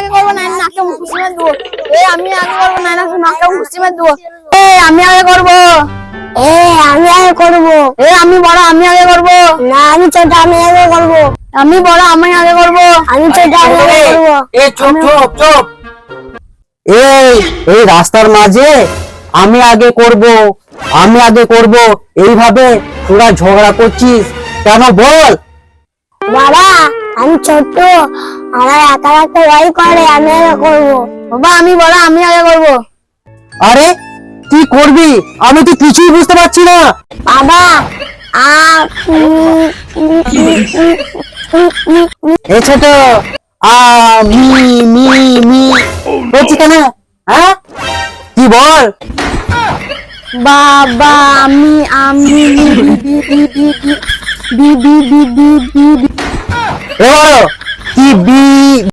আগে করবো না নাকে ঘুষি মার দেবো। আমি আগে করবো না নাকে ঘুষি মার দেবো। আমি আগে করবো। আমি আগে করবো। আমি বড়, আমি আগে করবো। না আমি ছোট, আমি আগে করবো। আমি বড়, আমি আগে করবো। আমি ছোট, আমি আগে করবো। চুপ চুপ চুপ। এই রাস্তার মাঝে আমি আগে করব, আমি আগে করব, এইভাবে তোরা ঝগড়া করছিস কেন বল? বাবা আমি ছোট, আমার একা একা ভয় করে, আমি আগে করবো। বাবা আমি বড়, আমি আগে করবো। আরে কি করবি? আমি তো কিছুই বুঝতে পারছি না। বাবা এই ছোট আমি মি মি বলছি কেন? হ্যাঁ কি বল? বাবা আমি এ বড় কি বি